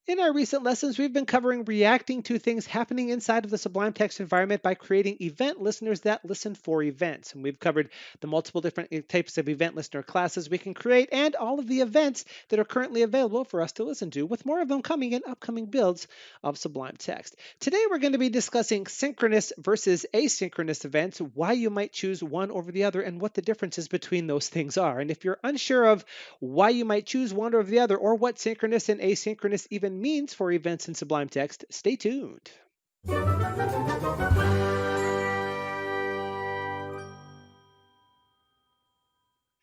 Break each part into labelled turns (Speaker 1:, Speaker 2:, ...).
Speaker 1: In our recent lessons, we've been covering reacting to things happening inside of the Sublime Text environment by creating event listeners that listen for events. And we've covered the multiple different types of event listener classes we can create and all of the events that are currently available for us to listen to, with more of them coming in upcoming builds of Sublime Text. Today, we're going to be discussing synchronous versus asynchronous events, why you might choose one over the other, and what the differences between those things are. And if you're unsure of why you might choose one over the other, or what synchronous and asynchronous even means for events in Sublime Text, stay tuned.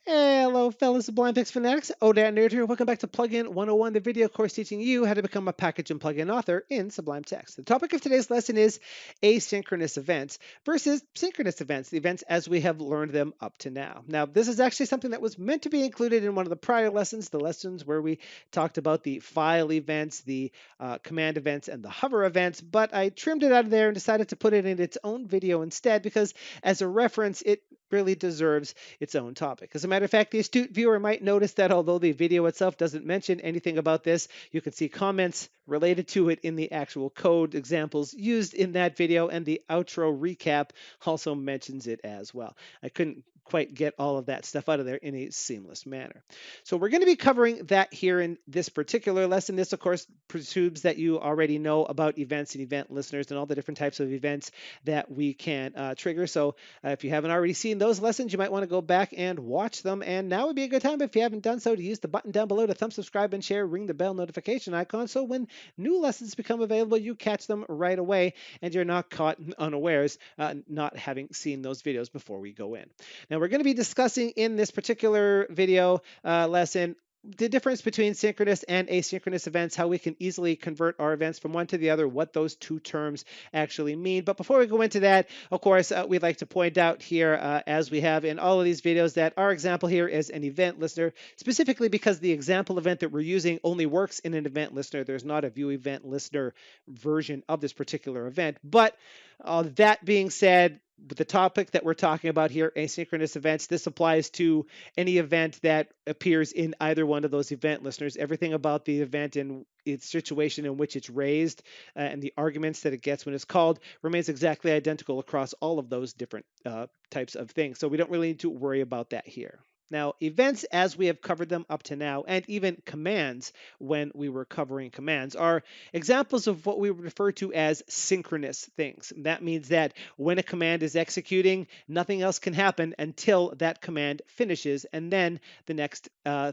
Speaker 1: Hello, fellow Sublime Text fanatics. Odin Nerd here. Welcome back to Plugin 101, the video course teaching you how to become a package and plugin author in Sublime Text. The topic of today's lesson is asynchronous events versus synchronous events, the events as we have learned them up to now. Now, this is actually something that was meant to be included in one of the prior lessons, the lessons where we talked about the file events, the command events, and the hover events, but I trimmed it out of there and decided to put it in its own video instead because as a reference, it really deserves its own topic. As a matter of fact, the astute viewer might notice that although the video itself doesn't mention anything about this, you can see comments related to it in the actual code examples used in that video, and the outro recap also mentions it as well. I couldn't quite get all of that stuff out of there in a seamless manner. So we're going to be covering that here in this particular lesson. This, of course, presumes that you already know about events and event listeners and all the different types of events that we can trigger. So if you haven't already seen those lessons, you might want to go back and watch them. And now would be a good time, if you haven't done so, to use the button down below to thumb subscribe and share, ring the bell notification icon, so when new lessons become available, you catch them right away and you're not caught unawares, not having seen those videos before we go in. Now, we're going to be discussing in this particular video lesson the difference between synchronous and asynchronous events, how we can easily convert our events from one to the other, what those two terms actually mean. But before we go into that, of course, we'd like to point out here, as we have in all of these videos, that our example here is an event listener, specifically because the example event that we're using only works in an event listener. There's not a view event listener version of this particular event. But that being said, the topic that we're talking about here, asynchronous events, this applies to any event that appears in either one of those event listeners. Everything about the event and its situation in which it's raised and the arguments that it gets when it's called remains exactly identical across all of those different types of things. So we don't really need to worry about that here. Now, events, as we have covered them up to now, and even commands when we were covering commands, are examples of what we refer to as synchronous things. That means that when a command is executing, nothing else can happen until that command finishes, and then the next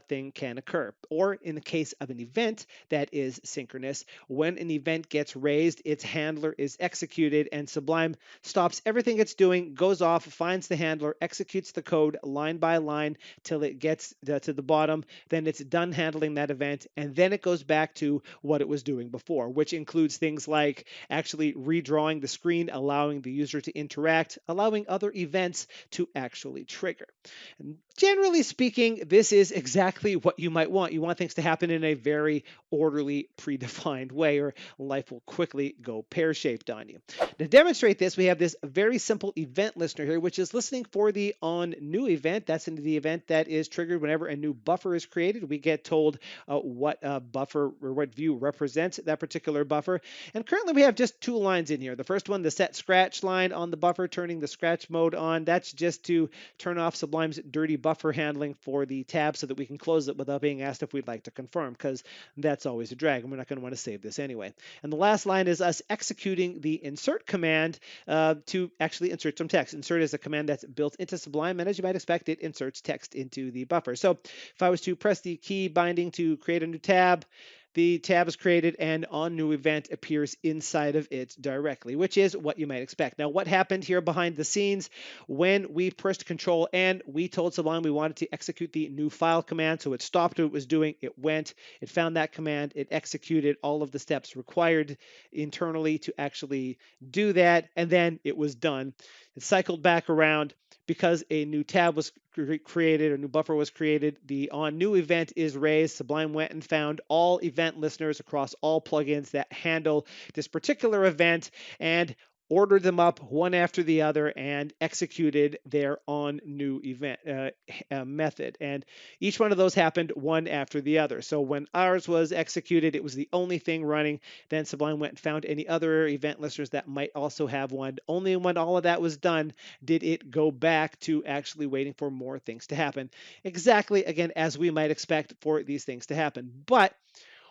Speaker 1: thing can occur. Or in the case of an event that is synchronous, when an event gets raised, its handler is executed, and Sublime stops everything it's doing, goes off, finds the handler, executes the code line by line till it gets to the bottom. Then it's done handling that event, and then it goes back to what it was doing before, which includes things like actually redrawing the screen, allowing the user to interact, allowing other events to actually trigger. And generally speaking, this is exactly what you might want. You want things to happen in a very orderly, predefined way, or life will quickly go pear-shaped on you. To demonstrate this, we have this very simple event listener here, which is listening for the on new event. That's in the event that is triggered whenever a new buffer is created. We get told what buffer or what view represents that particular buffer. And currently we have just two lines in here. The first one, the set scratch line on the buffer, turning the scratch mode on. That's just to turn off Sublime's dirty buffer handling for the tab so that we can close it without being asked if we'd like to confirm, because that's always a drag and we're not going to want to save this anyway. And the last line is us executing the insert command to actually insert some text. Insert is a command that's built into Sublime, and as you might expect, it inserts text into the buffer. So if I was to press the key binding to create a new tab, the tab is created and on new event appears inside of it directly, which is what you might expect. Now, what happened here behind the scenes when we pressed Control N, we told Sublime we wanted to execute the new file command. So it stopped what it was doing. It went, it found that command, it executed all of the steps required internally to actually do that, and then it was done. It cycled back around. Because a new tab was created, a new buffer was created, the on new event is raised. Sublime went and found all event listeners across all plugins that handle this particular event, and ordered them up one after the other and executed their on new event method. And each one of those happened one after the other. So when ours was executed, it was the only thing running. Then Sublime went and found any other event listeners that might also have one. Only when all of that was done did it go back to actually waiting for more things to happen. Exactly, again, as we might expect for these things to happen. But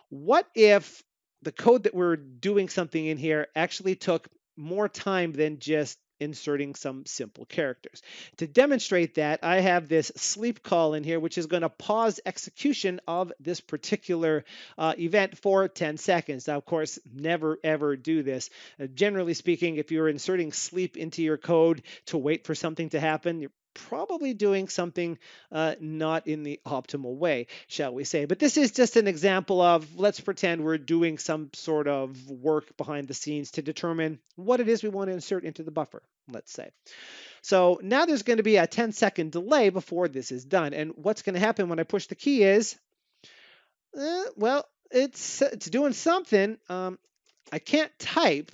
Speaker 1: what if the code that we're doing something in here actually took more time than just inserting some simple characters? To demonstrate that, I have this sleep call in here, which is going to pause execution of this particular event for 10 seconds. Now, of course, never ever do this. Generally speaking, if you're inserting sleep into your code to wait for something to happen, you're probably doing something not in the optimal way, shall we say. But this is just an example of, let's pretend we're doing some sort of work behind the scenes to determine what it is we want to insert into the buffer, let's say. So now there's going to be a 10-second delay before this is done. And what's going to happen when I push the key is, well, it's doing something. I can't type,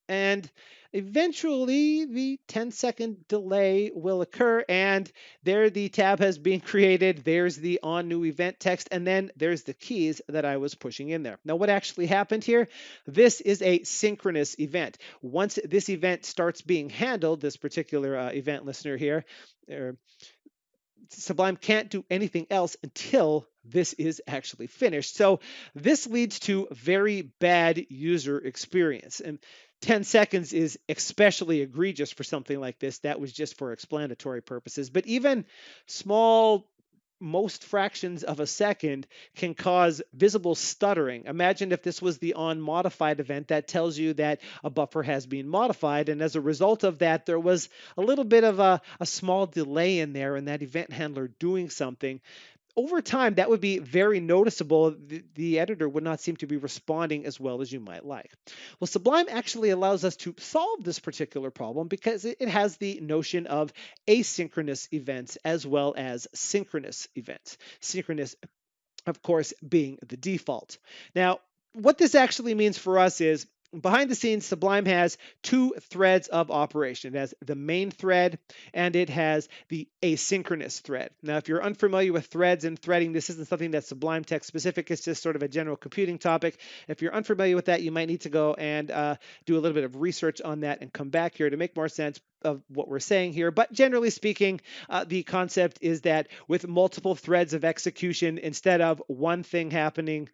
Speaker 1: and eventually the 10-second delay will occur, and there the tab has been created. There's the on new event text, and then there's the keys that I was pushing in there. Now, what actually happened here? This is a synchronous event. Once this event starts being handled, this particular event listener here, Sublime can't do anything else until this is actually finished. So this leads to very bad user experience. And 10 seconds is especially egregious for something like this. That was just for explanatory purposes. But even small, most fractions of a second can cause visible stuttering. Imagine if this was the onModified event that tells you that a buffer has been modified, and as a result of that, there was a little bit of a small delay in there in that event handler doing something. Over time, that would be very noticeable. The editor would not seem to be responding as well as you might like. Well, Sublime actually allows us to solve this particular problem because it has the notion of asynchronous events as well as synchronous events. Synchronous, of course, being the default. Now, what this actually means for us is, behind the scenes, Sublime has two threads of operation. It has the main thread and it has the asynchronous thread. Now, if you're unfamiliar with threads and threading, this isn't something that's Sublime Text specific. It's just sort of a general computing topic. If you're unfamiliar with that, you might need to go and do a little bit of research on that and come back here to make more sense of what we're saying here. But generally speaking, the concept is that with multiple threads of execution, instead of one thing happening,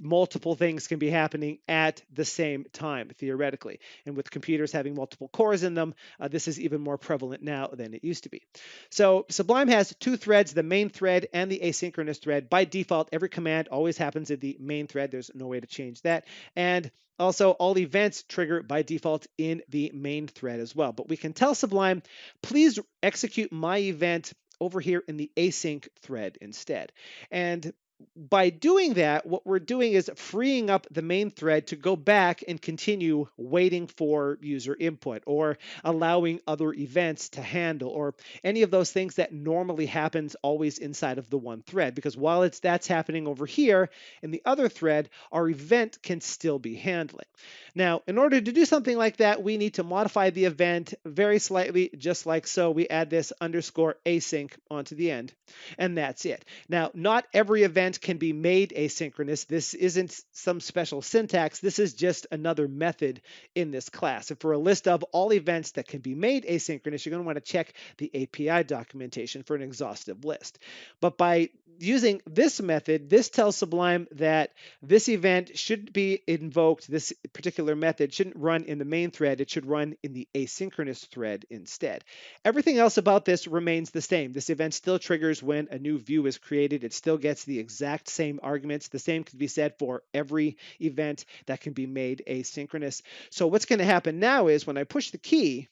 Speaker 1: multiple things can be happening at the same time, theoretically. And with computers having multiple cores in them, this is even more prevalent now than it used to be. So Sublime has two threads, the main thread and the asynchronous thread. By default, every command always happens in the main thread. There's no way to change that. And also, all events trigger by default in the main thread as well. But we can tell Sublime, please execute my event over here in the async thread instead. And by doing that, what we're doing is freeing up the main thread to go back and continue waiting for user input or allowing other events to handle or any of those things that normally happens always inside of the one thread. Because while that's happening over here in the other thread, our event can still be handling. Now, in order to do something like that, we need to modify the event very slightly, just like so. We add this underscore async onto the end, and that's it. Now, not every event can be made asynchronous. This isn't some special syntax. This is just another method in this class. And for a list of all events that can be made asynchronous, you're going to want to check the API documentation for an exhaustive list. But by using this method, this tells Sublime that this event should be invoked, this particular method shouldn't run in the main thread, it should run in the asynchronous thread instead. Everything else about this remains the same. This event still triggers when a new view is created. It still gets the exact same arguments. The same could be said for every event that can be made asynchronous. So what's going to happen now is when I push the key,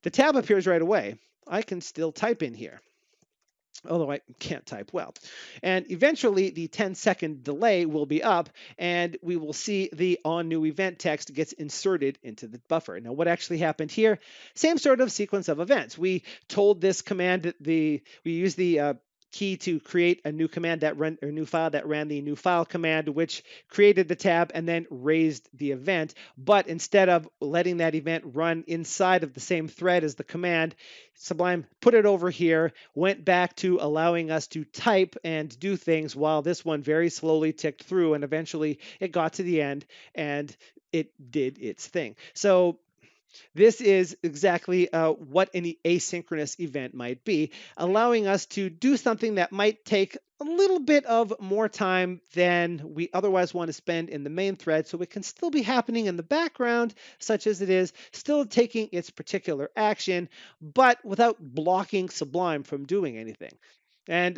Speaker 1: the tab appears right away. I can still type in here, although I can't type well. And eventually the 10-second delay will be up and we will see the on new event text gets inserted into the buffer. Now, what actually happened here? Same sort of sequence of events. We told this command that we use the key to create a new command that ran or new file that ran the new file command, which created the tab and then raised the event. But instead of letting that event run inside of the same thread as the command, Sublime put it over here, went back to allowing us to type and do things while this one very slowly ticked through, and eventually it got to the end and it did its thing. So this is exactly what any asynchronous event might be, allowing us to do something that might take a little bit of more time than we otherwise want to spend in the main thread, so it can still be happening in the background, such as it is, still taking its particular action, but without blocking Sublime from doing anything. And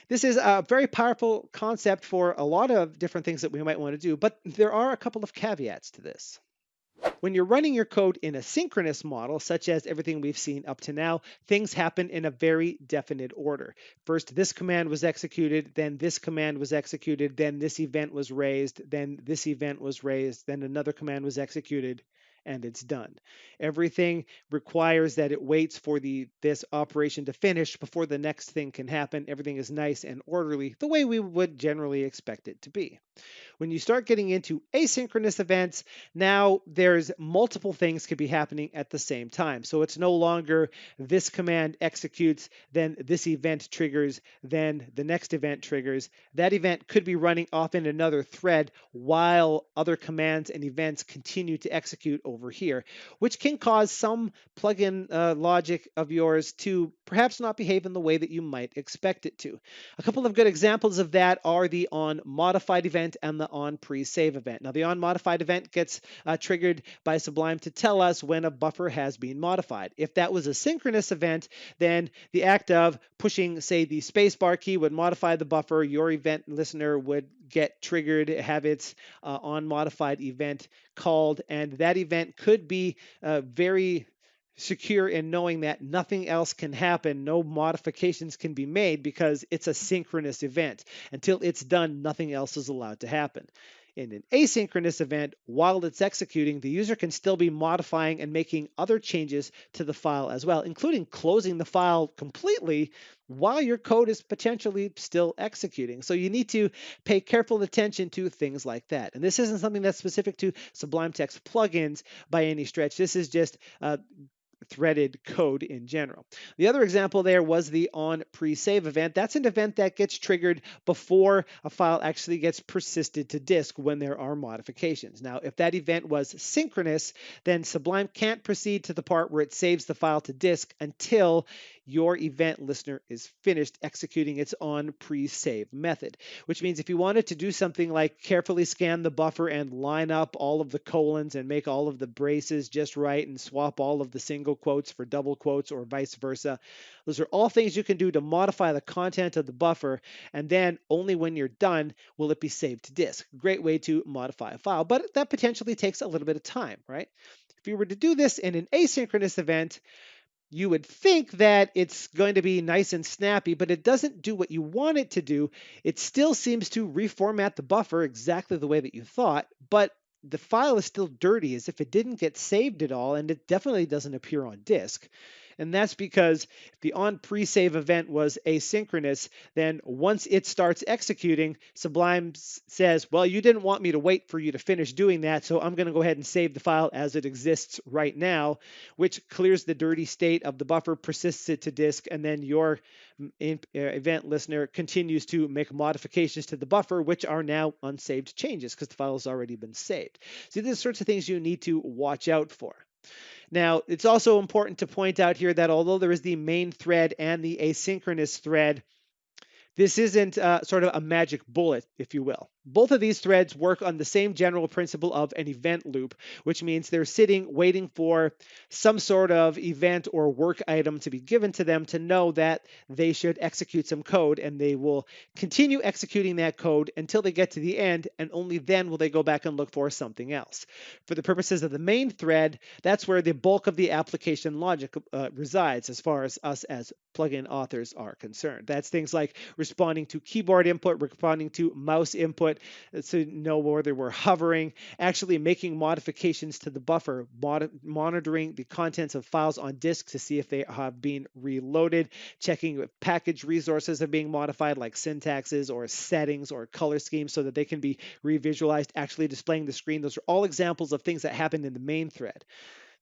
Speaker 1: this is a very powerful concept for a lot of different things that we might want to do, but there are a couple of caveats to this. When you're running your code in a synchronous model, such as everything we've seen up to now, things happen in a very definite order. First, this command was executed, then this command was executed, then this event was raised, then this event was raised, then another command was executed, and it's done. Everything requires that it waits for this operation to finish before the next thing can happen. Everything is nice and orderly, the way we would generally expect it to be. When you start getting into asynchronous events, now there's multiple things could be happening at the same time. So it's no longer this command executes, then this event triggers, then the next event triggers. That event could be running off in another thread while other commands and events continue to execute over here, which can cause some plugin logic of yours to perhaps not behave in the way that you might expect it to. A couple of good examples of that are the onModified event and the onPreSave event. Now, the onModified event gets triggered by Sublime to tell us when a buffer has been modified. If that was a synchronous event, then the act of pushing, say, the spacebar key would modify the buffer. Your event listener would get triggered, have its onModified event called, and that event could be very secure in knowing that nothing else can happen, no modifications can be made because it's a synchronous event. Until it's done, nothing else is allowed to happen. In an asynchronous event, while it's executing, the user can still be modifying and making other changes to the file as well, including closing the file completely while your code is potentially still executing. So you need to pay careful attention to things like that. And this isn't something that's specific to Sublime Text plugins by any stretch. This is just threaded code in general. The other example there was the onPreSave event. That's an event that gets triggered before a file actually gets persisted to disk when there are modifications. Now, if that event was synchronous, then Sublime can't proceed to the part where it saves the file to disk until your event listener is finished executing its onPreSave method, which means if you wanted to do something like carefully scan the buffer and line up all of the colons and make all of the braces just right and swap all of the single quotes for double quotes or vice versa, those are all things you can do to modify the content of the buffer, and then only when you're done will it be saved to disk. Great way to modify a file, but that potentially takes a little bit of time, right? If you were to do this in an asynchronous event, you would think that it's going to be nice and snappy, but it doesn't do what you want it to do. It still seems to reformat the buffer exactly the way that you thought, but the file is still dirty as if it didn't get saved at all, and it definitely doesn't appear on disk. And that's because if the onPreSave event was asynchronous, then once it starts executing, Sublime says, well, you didn't want me to wait for you to finish doing that, so I'm going to go ahead and save the file as it exists right now, which clears the dirty state of the buffer, persists it to disk, and then your event listener continues to make modifications to the buffer, which are now unsaved changes because the file has already been saved. So these are the sorts of things you need to watch out for. Now, it's also important to point out here that although there is the main thread and the asynchronous thread, this isn't sort of a magic bullet, if you will. Both of these threads work on the same general principle of an event loop, which means they're sitting waiting for some sort of event or work item to be given to them to know that they should execute some code, and they will continue executing that code until they get to the end, and only then will they go back and look for something else. For the purposes of the main thread, that's where the bulk of the application logic resides as far as us as plugin authors are concerned. That's things like responding to keyboard input, responding to mouse input, input to know whether we're hovering, actually making modifications to the buffer, monitoring the contents of files on disk to see if they have been reloaded, checking if package resources are being modified like syntaxes or settings or color schemes so that they can be revisualized, actually displaying the screen. Those are all examples of things that happen in the main thread.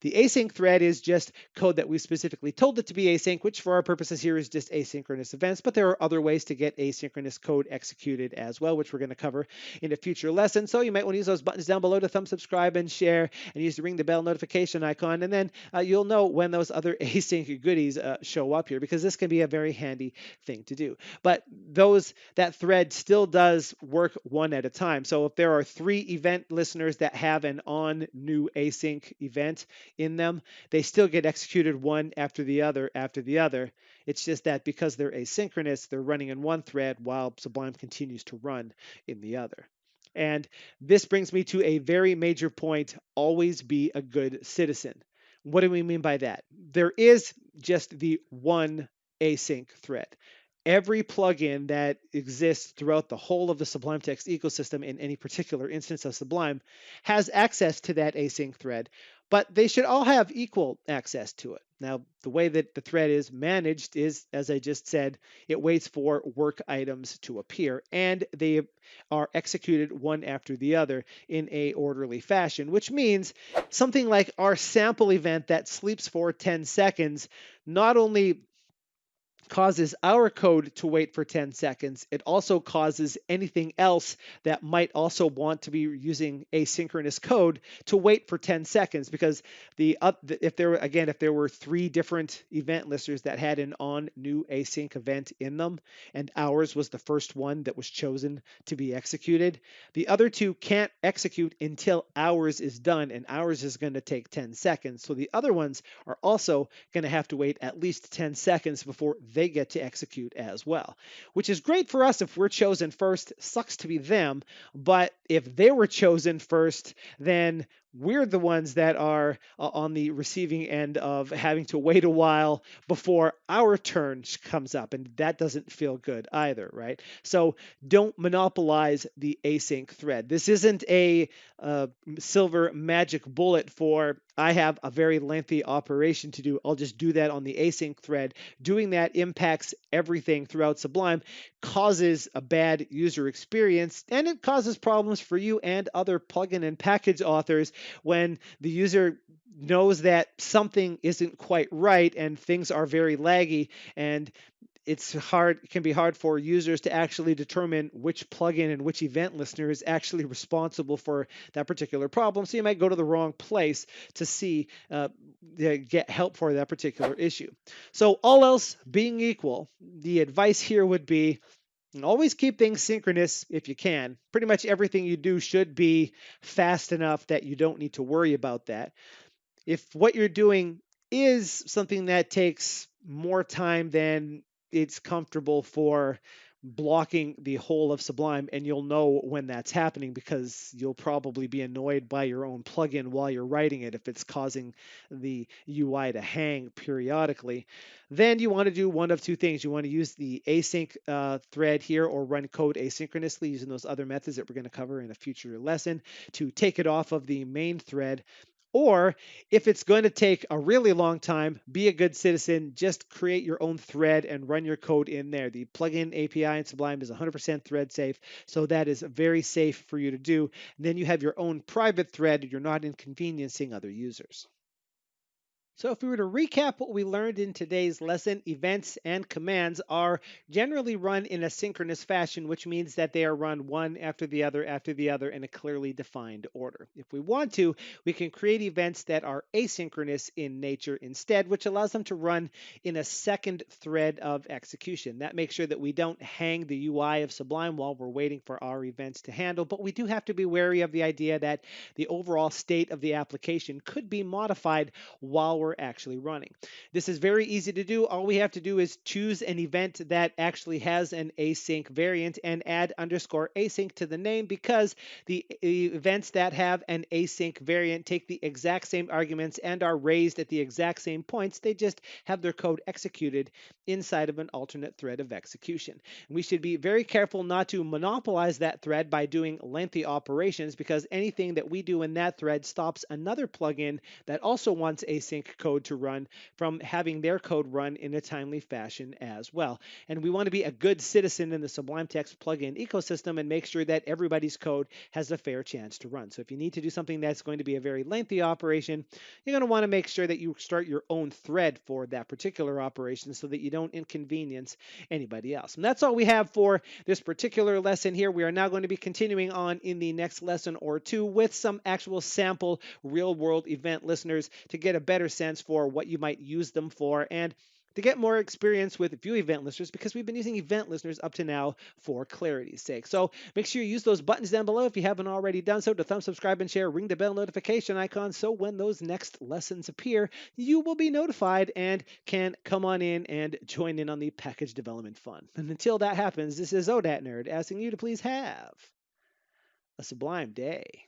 Speaker 1: The async thread is just code that we specifically told it to be async, which for our purposes here is just asynchronous events, but there are other ways to get asynchronous code executed as well, which we're going to cover in a future lesson. So you might want to use those buttons down below to thumb subscribe and share, and use the ring the bell notification icon, and then you'll know when those other async goodies show up here, because this can be a very handy thing to do. But that thread still does work one at a time. So if there are 3 event listeners that have an on new async event in them, they still get executed one after the other after the other. It's just that because they're asynchronous, they're running in one thread while Sublime continues to run in the other. And this brings me to a very major point: always be a good citizen. What do we mean by that? There is just the one async thread. Every plugin that exists throughout the whole of the Sublime Text ecosystem in any particular instance of Sublime has access to that async thread, but they should all have equal access to it. Now, the way that the thread is managed is, as I just said, it waits for work items to appear, and they are executed one after the other in a orderly fashion, which means something like our sample event that sleeps for 10 seconds not only causes our code to wait for 10 seconds, it also causes anything else that might also want to be using asynchronous code to wait for 10 seconds, because if there were 3 different event listers that had an on new async event in them, and ours was the first one that was chosen to be executed, the other 2 can't execute until ours is done, and ours is going to take 10 seconds. So the other ones are also going to have to wait at least 10 seconds before they get to execute as well, which is great for us if we're chosen first. Sucks to be them, but if they were chosen first, then we're the ones that are on the receiving end of having to wait a while before our turn comes up, and that doesn't feel good either, right? So don't monopolize the async thread. This isn't a silver magic bullet for, I have a very lengthy operation to do, I'll just do that on the async thread. Doing that impacts everything throughout Sublime, causes a bad user experience, and it causes problems for you and other plugin and package authors when the user knows that something isn't quite right and things are very laggy, and it can be hard for users to actually determine which plugin and which event listener is actually responsible for that particular problem. So you might go to the wrong place to get help for that particular issue. So all else being equal, the advice here would be, always keep things synchronous if you can. Pretty much everything you do should be fast enough that you don't need to worry about that. If what you're doing is something that takes more time than it's comfortable for, blocking the whole of Sublime, and you'll know when that's happening because you'll probably be annoyed by your own plugin while you're writing it if it's causing the UI to hang periodically. Then you want to do one of 2 things. You want to use the async thread here, or run code asynchronously using those other methods that we're going to cover in a future lesson to take it off of the main thread. Or if it's going to take a really long time, be a good citizen, just create your own thread and run your code in there. The plugin API in Sublime is 100% thread safe, so that is very safe for you to do. And then you have your own private thread, and you're not inconveniencing other users. So if we were to recap what we learned in today's lesson, events and commands are generally run in a synchronous fashion, which means that they are run one after the other in a clearly defined order. If we want to, we can create events that are asynchronous in nature instead, which allows them to run in a second thread of execution. That makes sure that we don't hang the UI of Sublime while we're waiting for our events to handle, but we do have to be wary of the idea that the overall state of the application could be modified while we're actually running. This is very easy to do. All we have to do is choose an event that actually has an async variant and add underscore async to the name, because the events that have an async variant take the exact same arguments and are raised at the exact same points. They just have their code executed inside of an alternate thread of execution. We should be very careful not to monopolize that thread by doing lengthy operations, because anything that we do in that thread stops another plugin that also wants async code to run from having their code run in a timely fashion as well. And we want to be a good citizen in the Sublime Text plugin ecosystem and make sure that everybody's code has a fair chance to run. So if you need to do something that's going to be a very lengthy operation, you're going to want to make sure that you start your own thread for that particular operation so that you don't inconvenience anybody else. And that's all we have for this particular lesson here. We are now going to be continuing on in the next lesson or two with some actual sample real world event listeners to get a better sense for what you might use them for, and to get more experience with view event listeners, because we've been using event listeners up to now for clarity's sake. So make sure you use those buttons down below if you haven't already done so, to thumb, subscribe, and share, ring the bell notification icon, so when those next lessons appear, you will be notified and can come on in and join in on the package development fun. And until that happens, this is ODAT Nerd asking you to please have a sublime day.